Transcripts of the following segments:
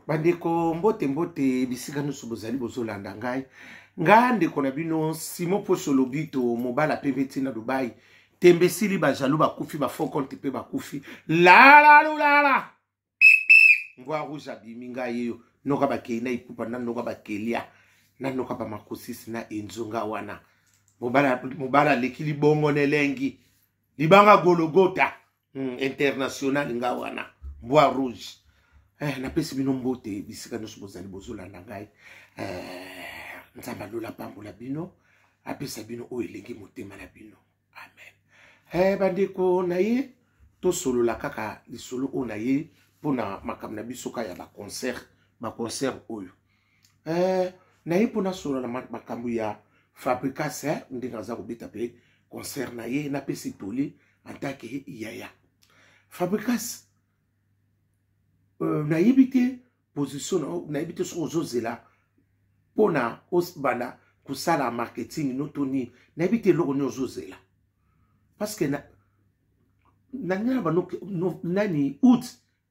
Bandeko mbote mbote bisika nusu bozali bozolanda ngai. Nga ndeko na bino Simon Poso Lobito mobala pebeti na Dubai. Tembesili ba jaloux ba kufi ba faux compte pe ba kufi. La. Ngwa rouge abimi ngai yo. Noka ba keina ikupa na noka ba kelia. Na noka ba makosisi na enzonga wana. Mobala lekili bongo nelengi. Libanga Golgotha. International nga wana. Bois rouge. Na pesi bino mbote bisika nusu bozali bozolanda ngai. Nzamba lola pambola bino. Apesa bino o elengi motema na bino. Amen. Bandeko na ye to solo la kaka li solo o na ye pona makamna biso ka ya ba concert oyo. Na ye pona solo na makambu ya Fabricas ndinga za kobeta pe concert na ye na pesi toli antake yaya. Fabricas na yibite position na yibite so ozozela pona osbana kusala marketing notoni na yibite loko ni ozozela parce que na nyaba no nani août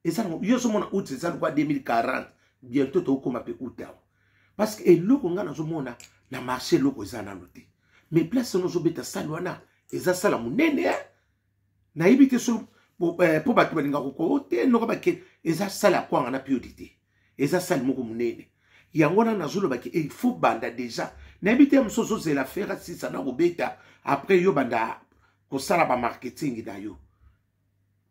ezana yo so mona août ezana kwa 2040 bientôt to koma pe août parce que loko ngana zo mona na marché loko ezana noté mais place no zo beta salwana eza sala munene na yibite so po batu balinga ko te no ba ke eza sala kwanga na priorité eza sala moko munene yangona na zolo ba ke il faut banda déjà na bité msoso c'est la faire si ça na robeta après yo banda ko sala ba marketing da yo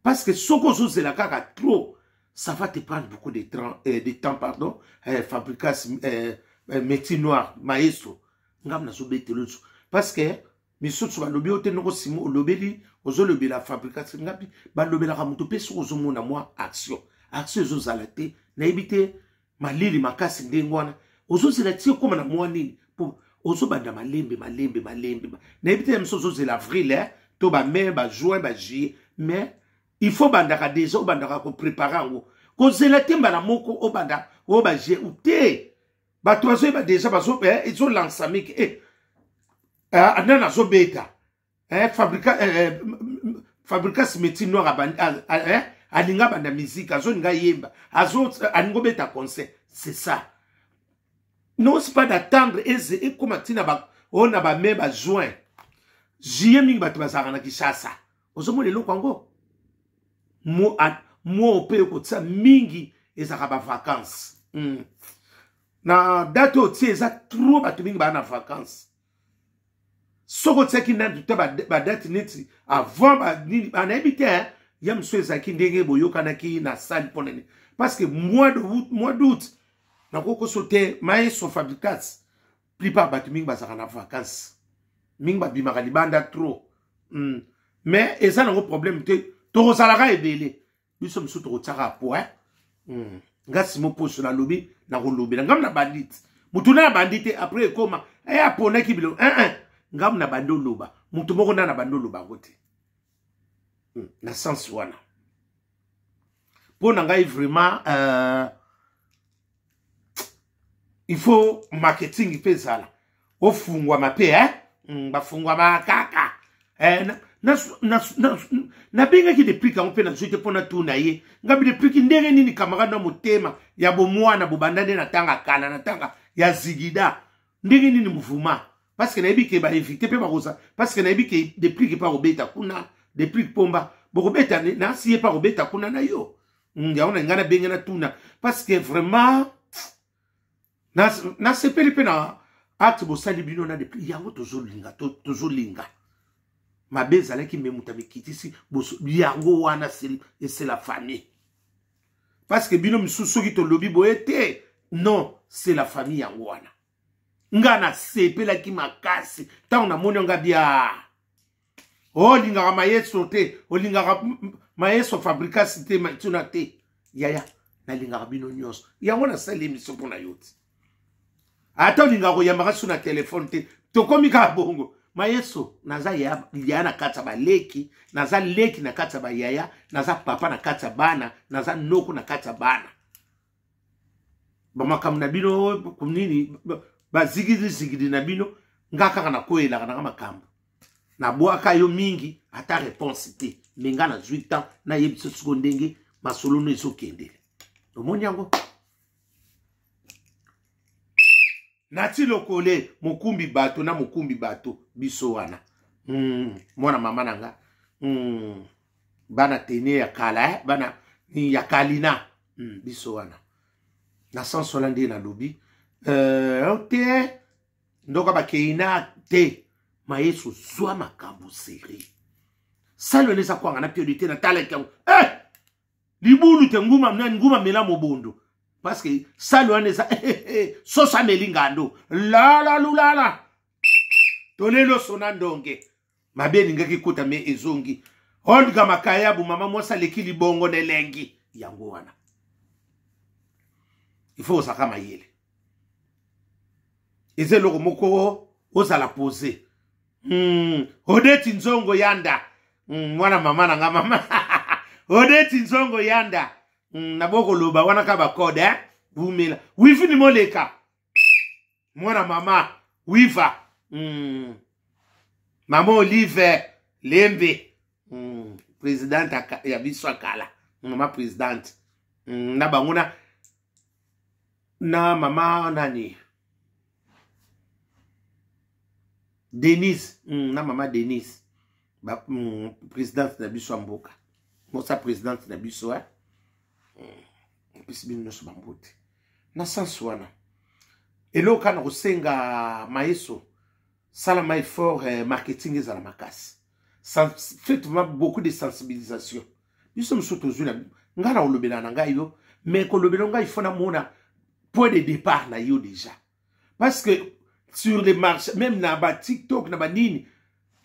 parce que soko zo c'est la kaka trop ça va te prendre beaucoup de temps pardon Fabricas métier noir maestro ngam na zo betelo parce que misutsu ba lobi ote noko simo lobeli ozo lobi la Fabricas ngapi ba lobi la kamuto peso ozo mona moi action zo zalate na ibite malili makasi ndengwana ozo zalati koma na moi nini pour ozo banda malembe na ibite msozo zela avril to ba mai ba juin ba juillet mais il faut banda ka déjà banda ka ko préparer ngo ko zelate mbala moko o banda o ba juillet ou te ba tozo ba déjà ba zo ils ont lancé mik anana zo beta Fabricas métier noir alinga banda musique azo nga yemba azo aningo beta concert c'est ça non c'est pas d'attendre et comme tina ba on a ba mai ba juin juillet mingi batu bazaka na Kinshasa ozo mo lelo kwango mo pe ko tsa mingi ezaka ba vacances na date o tie eza trop batu mingi ba na vacances soko tseki na duta ba date neti avant ba na ebite yam swezaki ndenge boyoka na ki na salle ponene parce que mois d'août na koko sote maestro Fabricas plupart batu mingi bazaka na vacances mingi ba bimaka libanda trop mais eza na problème te to salaka ebele biso msu to tsaka po ngasi mo poso na lobi na ko lobi ngam na bandit mutuna na bandite après koma apona ki bilo ngam na bando loba mutu moko na bando loba gote na sens wana pour ngai vraiment il faut marketing pezala ofungwa mape bafungwa makaka na binga ki depuis ka on pe na zote pona tuna ye ngabi depuis ki ndenge nini camarade na motema ya bomwana bobandane na tanga kala na tanga ya zigida ndenge nini muvuma parce que na ebike ba éviter pe ba kosa parce que na ebike depuis ki pa robeta kuna depuis pomba bokobeta na siye pa robeta kuna na yo yaona ngana benga na tuna parce que vraiment na sepeli pe na acte bo sali bino na depuis yango tozolinga mabeza laki memuta mikitisi boso yango wana c'est la famille parce que bino misusu ki to lobi boete non c'est la famille yango wana ngana sepela ki makasi ta na moni nga bia linga maestro te linga maestro Fabricas te matuna te yaya na linga bino nyos yango na sali mission pona yoti ata linga ko yamba suna telefone te to komika bongo maestro naza ya na kata ba leki naza leki na kata ba yaya naza papa na kata bana naza noko na kata bana ba makam na bino kunini ba zigidi na bino ngaka na koela kana makambo na boaka yo mingi ata réponse te menga na 8 ans na yebisa sekondenge masolo no ezokendele omoni yango nati lokole mukumbi bato na mukumbi bato biso wana mwana mama nanga bana tene ya kala bana ni ya kalina biso wana na sans solande na lobi te ndoka bakeina te Mayesu zwa makambo seri salo neza kwanga na priorité na tala kango libulu te nguma mela mobondo parce que salo neza sosa melingando la lulala tolelo sona ndonge mabeni ngaki kuta me ezongi ondga makayabu mama mwasa lekili bongo nelengi yango wana il faut osaka mayele eze loko moko ozala poser odeti nzongo yanda mwana mama nanga mama odeti nzongo yanda naboko loba wana kaba kode bumela wifi ni moleka mwana mama wifa mama Olive Lembe president ya biso akala mama president na banguna na mama nani Denise na mama Denise president na biso mboka mosa president na biso pisi bino so bambote na sansu wana eloka na kosenga Mayesu sala mai fort marketing ezala makasi faites beaucoup de sensibilisation biso msoto zuna ngana olobela na ngai yo mais ko lobela ngai fona mona point de départ na yo déjà parce que sur les marchés même na ba TikTok na ba nini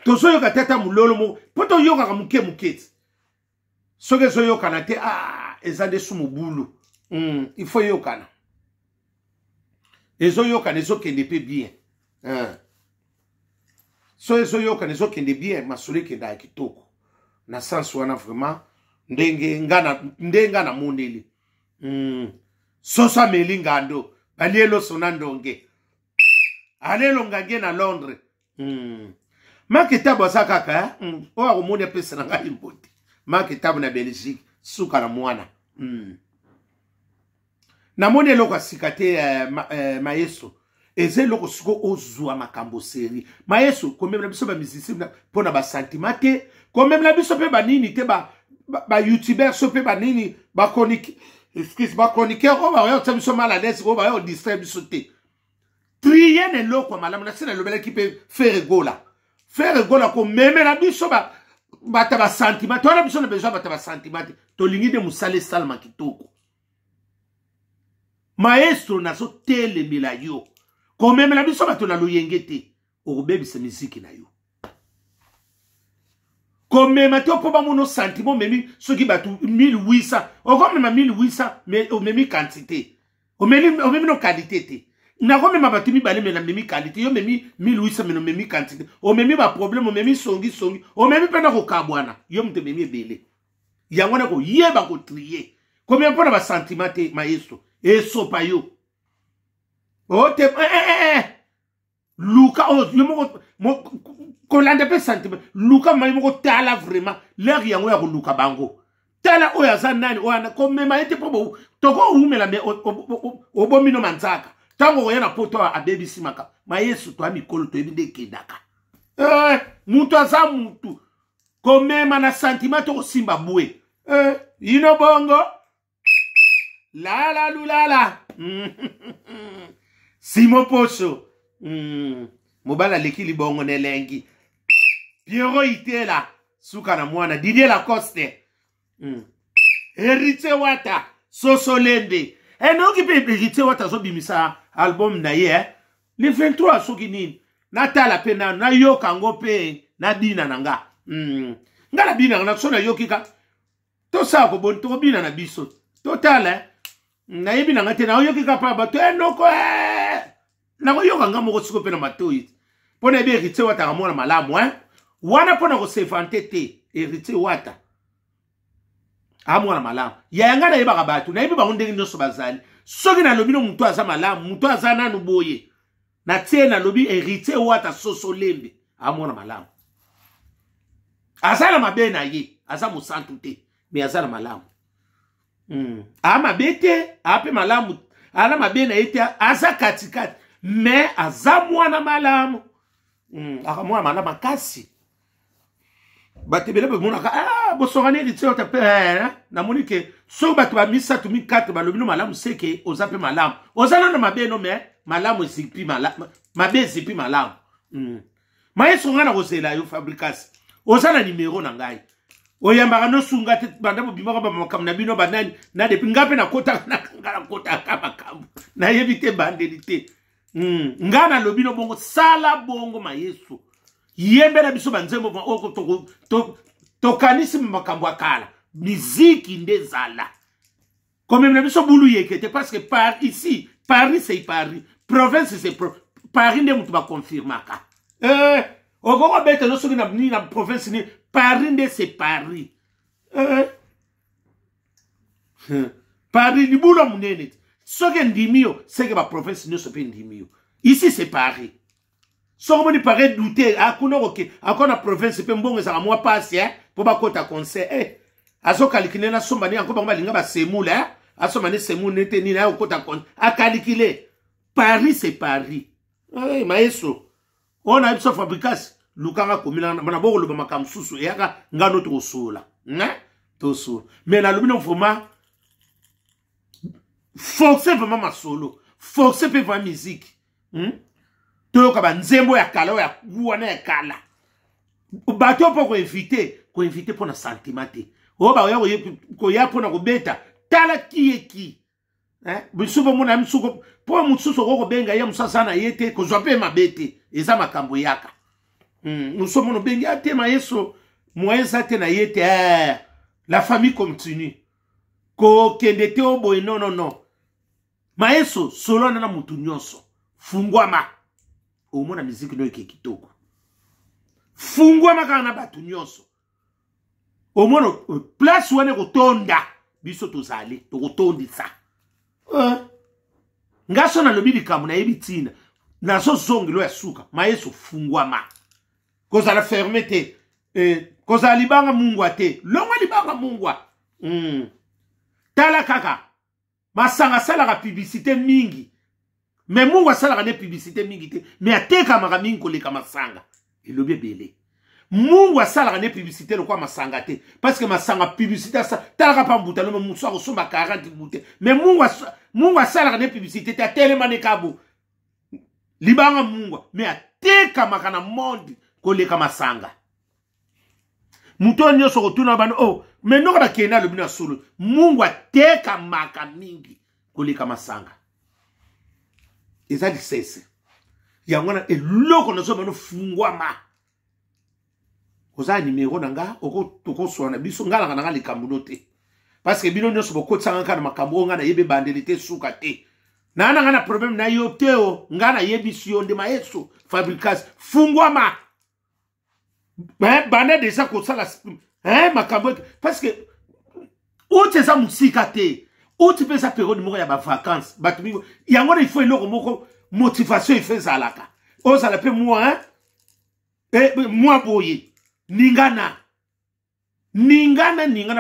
tozo yoka tata mulolo mo poto yoka ka muke muketi soke zo yoka na te ezade sumu bulu il faut yoka na ezo yoka nezo kende pe bien so ezo yoka nezo kende bien masole kenda kitoko na sens wana vraiment ndenge ngana mondeli sosa melingando balielo sonandonge alelo ngange na Londres makitabu asakaka owa komoni apesa na ngai mbote makitabu na Belgique suka na mwana na moni eloko asika te Mayesu eze eloko siko ozwa makambo seri Mayesu komemela biso ba musicien pona ba sentiment te komemela biso pe ba nini te ba YouTuber so pe ba nini ba chronique excuse ba chroniqueur o ba yo tsabiso mala desi o ba yo distraire biso te trier ne loko malamu na sina lobela ki pe faire gola ko memela biso ba ta ba sentiment to na biso na besoin ba ta ba sentiment to lingi de musale salma kitoko Maestro na so tele mila yo ko memela biso ba to na loyengete o bebisa miziki na yo ko mema to po ba mono sentiment memi soki ba tu 1800 o ko mema 1800 mais o memi quantité o memi no qualité te na ko mema ba tu mi bale mena memi qualité yo memi 1800 meno memi quantité o memi ba problème o memi songi o memi pena ko kabwana yo mte memi ebele yango na ko yeba ko trier ko mema pona ba sentiment te Maestro eso pa yo o te Luka yo mo ko lande pe sentiment Luka mai mo ko tala vraiment l'air yango ya ko Luka bango tala o ya zanani o ana ko mema ete po to ko umela me o bomino manzaka tango ko yana poto a baby simaka Mayesu to amikolo to ebinde kedaka mutu aza mutu ko mema na sentiment to simba bue ino bongo la lulala Simo Poso mobala lekili bongo nelengi Piero Itela suka na mwana Didier Lacoste Herite Wata Sosolende enoki pe Herite Wata so bimisa album na ye le 23 soki nini natala pe na yoka ngo pe na bina nanga ngala bina na so na yokika to sa ko bon to bina na biso total na yebi na ngate na yokika pa ba to enoko na ko yoka ngamo ko siko pe na matoi pona be Herite Wata ngamona malamu wana pona ko se fante te Herite Wata amwana malamu yanga na yeba ka batu na yebi ba ndenge nyoso bazali soki na lobi no mutu aza malamu mutu aza nanu boye na tie na lobi Herite Wata Sosolembe amwana malamu azala mabe na ye aza musantu te me azala malamu ama bete ape malamu ala mabe na ete aza katikati mais aza mwana malamu aka mwana malamu makasi bato ebele bemonaka bosongani héritier oyo tape namoni ke soki bato bamisatu mikate balobi no malamu seke oza mpe malamu oza nano mabe no me malamu ezipi mabe ezipi malamu mayeso ngai na kozela yo Fabricas oza na nimero na ngai oyambaka nosunga te banda bobimaka bamakambo na bino banani na depi nga mpe nakotaka nga nakotaka makambo nayebi te bandeli te nga nalobi no bongo sala bongo mayeso yembela biso banzembo tokanisi makambo akala miziki nde zala comme na biso bulu yekete parce que par ici Paris c'est Paris province c'est Paris nde mutu ba confirmaka okoko bete no soki na province ni Paris nde c'est Paris Paris libulo munene soki ndimio seke ba province no sope ndimio ici c'est Paris soki moni paraît douter akuna oke akona province pe mbongo ezaka mwa pasi po bakota concert azokalikile na somba ni yango bango balinga basemula asomba ne semula nete nini akota concert akalikile Paris c'est Paris maestro on a biso Fabricas lukanga komila na boko loba makambo susu yaka ngano to sola to so mais na lobino vraiment forcer vraiment ma solo forcer pe vraiment musique toyoka banzembo ya kala ya wana ya kala bato po ko inviter pour na sentiment te oba ko ya po na kobeta tala ki bisubo mona msuko po mutsuso ko benga ya musasa na yete ko zwa pe mabete eza makambo yaka musomo no benga te mayeso moyesa te na yete la famille continue ko kende te oboy non mayeso solo na mutu nyonso fungwama omona miziki no eke kitoko fungwama kana batu nyonso omona place wane kotonda biso tozali tokotondisa ngaso na lobi likambo na yebi tina nazo zongelo ya suka mayeso fungwama kozala ferme te kozala libanga mungwa te longa libanga mungwa tala kaka masanga salaka publicité mingi mais mungwa salaka ne publicité mingi te mais ateka maka mingi koleka masanga elobi ebele mungwa salaka ne publicité lokwa masanga te parce que masanga publicité sa talaka pa mbuta no muso akosomba 40 mbute mais mungwa salaka ne publicité te atelema ne kabo libanga mungwa mais ateka maka na monde koleka masanga muto nyonso kotuna bano mais noko bakenda lobi na solo mungwa teka maka mingi koleka masanga eza disese yangona eloko nazo bano fungwama oza nimero nanga toko swana biso ngala nga likambo note parce que bino nyonso bokotsanga kana makambo nga na yebe bandelite suka te nana nga na problème na yo teo nga na yebisi yo nde mayeso Fabricas fungwama banda déjà kosala makambo parce que outi za musika te outi pesa période moko ya ba vacances batu yango il faut eloko moko motivation il fait zalaka ozala pe moi moi boye ningana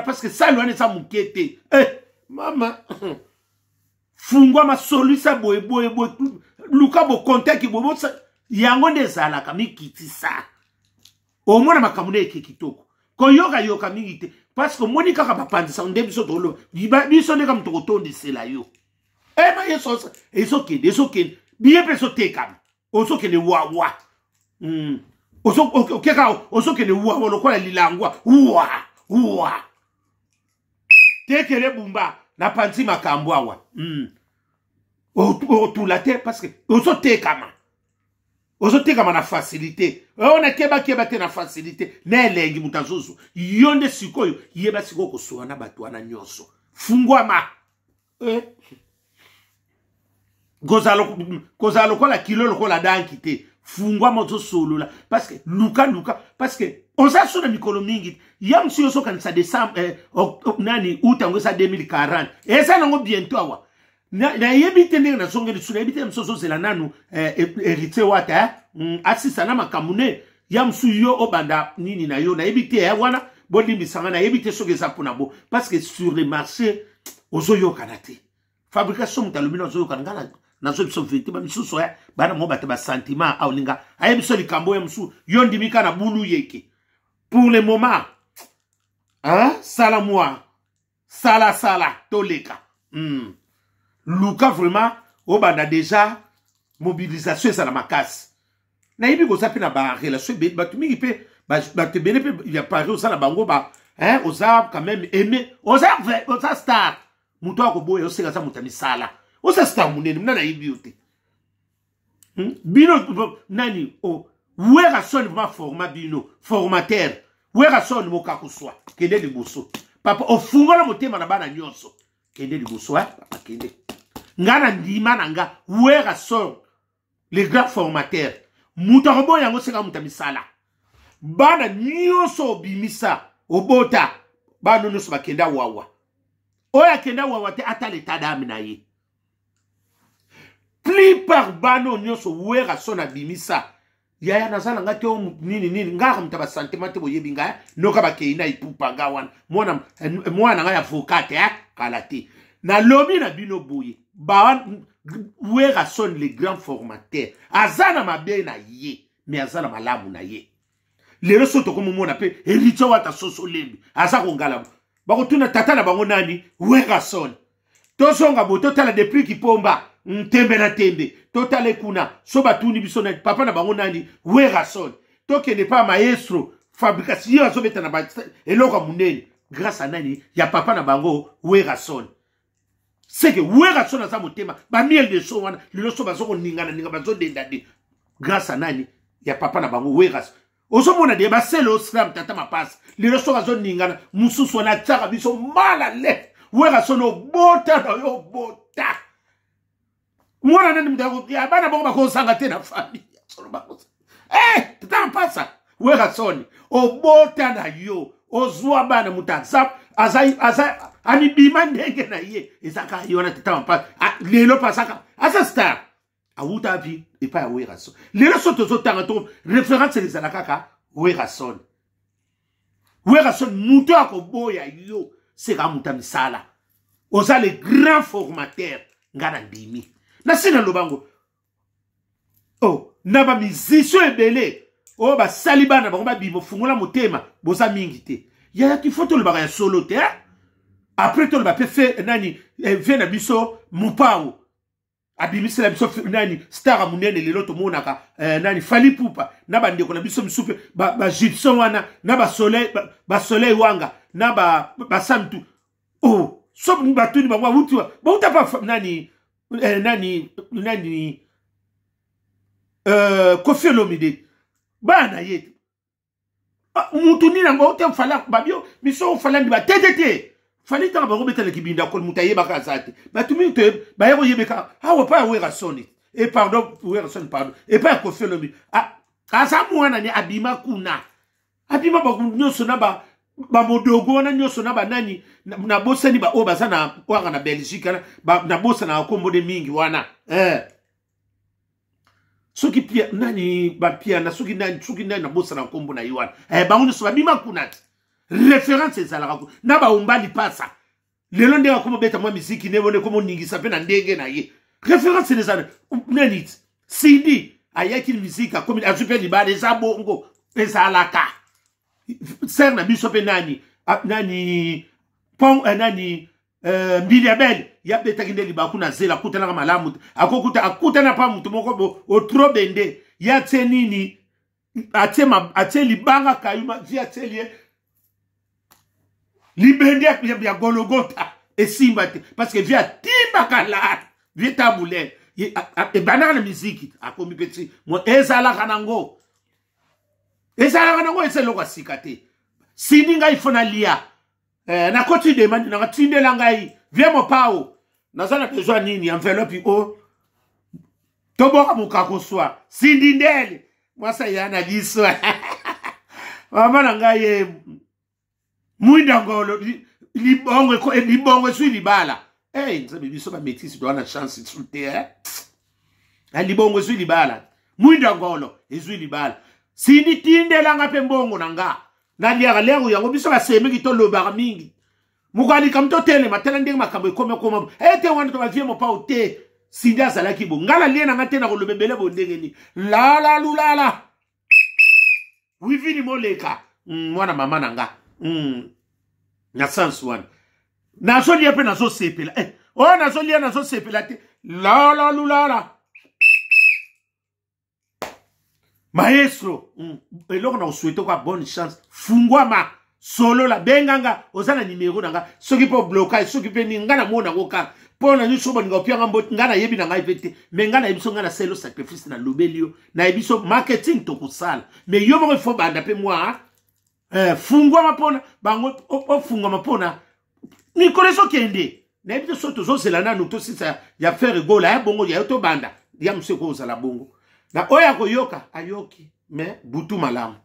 parce que ça loin ça mukete mama fungwa ma solusa boye luka bo contact bo yango ndezalaka mikitisa omona makamune ekikitoko ko yoka mingi te parce que moni kaka bapandisa nde biso tolo biso ndeka mtokotondi sela yo ma yeso ezokende biye peso tekam ozokende wa osokende wa lokola lilangwa wa tekele bumba na panzi makambo awa otula te parce que ozotekama na facilité ona keba te na facilité na elengi mutazozo yonde sikoyo yeba sikoyo kosoana bato wana nyonso fungwama kozala lokola kilo lokola danki te fungwama ozosolola parce que luka parce que oza so na mikolo mingi ya msi yoso kanisa décembre nani utango esa 2040 eza nango bientôt awa na yebi te ndenge na zongeli suna yebi te msoso zela nanu héritier wata asisa na makamune ya msu yo obanda nini na yo na yebi te wana bolimbisanga na yebi te soki eza mpona bo parce que sur le marché ozoyokana te Fabricas mutalobi na ozoyokana nazo biso vérité ba misusu ya bana mo bata ba sentiment a olinga aye biso likambo ya musu yondimika na bulu yeke pour le moment hein sala moi sala toleka luka vraiment obanda déjà mobilisation ça la makasi na yibi ko sapi na ba relation be batu mingi pe ba te bene pe ya paré ça la bango ba hein oza quand même aimer oza star muto akoboya oseka sa mutami sala oza star munene mnana yibi yote bino nani o wera son vraiment format bino formateur wera son moka kuswa kende liboso papa ofungola motema na bana nyonso kende liboso papa kende ngana ndima nanga wera son les grands formateurs muto akoboya yango seka mutami sala bana nyonso bimisa obota bana nyonso bakenda wawa oya kenda wawa te ata leta dame na ye plupart bano nyonso wera sona bimisa yaya nazala ngate o nini ngaka mtaba sentiment te boyebi nga noka bakeina ipupa nga wana mwana nga ya avocate kala te na lobi na bino boye ba wera son les grands formateurs azana mabe na ye mais azana malamu na ye lero soto ko mona pe erito wata soso lembi asa ko ngala bako tuna tata na bango nani wera son tosonga boto tala depuis kipomba ntembe na tembe totale kuna so batuni biso na papa na bango nani wera son toke ne pas maestro fabrication azo beta na ba eloko munene grâce à nani ya papa na bango wera son c'est que wera son aza motema ba miel de so wana lelo so bazo ko ningana ninga bazo denda de grâce à nani ya papa na bango wera son ozo mona de ba selo slam tata mapasa lelo so bazo ningana mususu na tsaka biso mala le wera son obota na yo bota mwana nani mdago ya bana bongo bakosanga te na famille solo bakosa tata mpasa wera son obota na yo ozwa bana mutaza azai ani bima ndenge na ye ezaka yona tata mpasa lelo pasaka asa star awuta vi epa ya wera son lelo so tozotanga to référence les alakaka wera son muto akoboya yo seka muta misala oza les grands formateurs ngana ndimi na sina lobango naba musicien ebele ba saliba na bango ba bimo fungola motema boza mingi te ya ki photo le bagaya solo te après to le ba pe fait nani vena biso mupao abimisi la biso nani star munene lelo to monaka nani fali pupa na ba ndeko na biso misupe ba Gibson wana na ba soleil wanga na ba samtu so batuni ba wutu ba utapa nani Koffi Olomide bana yetu mutu nina ngo te fala babio miso fala ndi ba tetete fali ta ba robeta le kibinda ko mutaye ba kasate batumi te ba yebo yebeka hawo pa wera soni et pardon et pas Koffi Olomide asa mwana ni abima kuna abima ba nyoso na ba modogo na nyoso na ba nani na bosani ba obaza na wanga na Belgique na bosa na kombo de mingi wana soki pia nani ba pia na soki nani na bosa na kombo na yiwana ba nyoso ba bima kuna référence ezalaka na ba umbali pasa lelo ndenge akomo beta mwa miziki nebone komo ningisa pe na ndenge na ye référence ezana nani CD ayaki miziki akomi azupe libale za bongo ezalaka ser na biso pe nani pon nani Mbiliabel ya beta kinde libaku na zela kutana kama malamu akutana pa mutu moko o trop bende ya tsenini atie libanga kayuma via telie libende ya Golgotha esimba te parce que via timba kala via tabule e banana na muziki akomi petit mo ezala kanango ezelo kwa sikate sindi ngai fona lia na koti de mandi na tindela ngai vie mo pao nazana besoin nini enveloppe toboka mukako swa sindi ndele mwasa yana liso mama na ngai muinda ngolo libongo sui libala nzabe biso ba métis doit na chance sur terre libongo sui libala muinda ngolo ezui libala sini tindela nga pe mbongo nanga na liaka lero yango biso ba seme ki to lobaka mingi mukali kam to tele matela ndenge makambo ekoma te wana to ba vie mo pa ote Sindia azalaki bo ngala liena ngate na kolobebele bondengeni la la lulala wivini moleka mwana mama nanga na sans one nazo lia pe nazo sepela nazo lia nazo sepela te la la lulala maestro eloko na souhaite kwa bonne chance fungwama solo la benganga ozana numéro nanga soki po blocage soki pe ninga na mona koka pona ni sobo nga opia ngambo ngana yebi na ngai vete me ngana yebiso ngana selo sacrifice na lobelio na yebiso marketing to kusala me yo mo fo banda pe moi fungwa mapona bango fungwa mapona ni koleso kende na yebiso soto zo zelana no to sisa ya faire gola ya bongo ya to banda ya mseko za la bongo na oya koyoka ayoki me butu malamu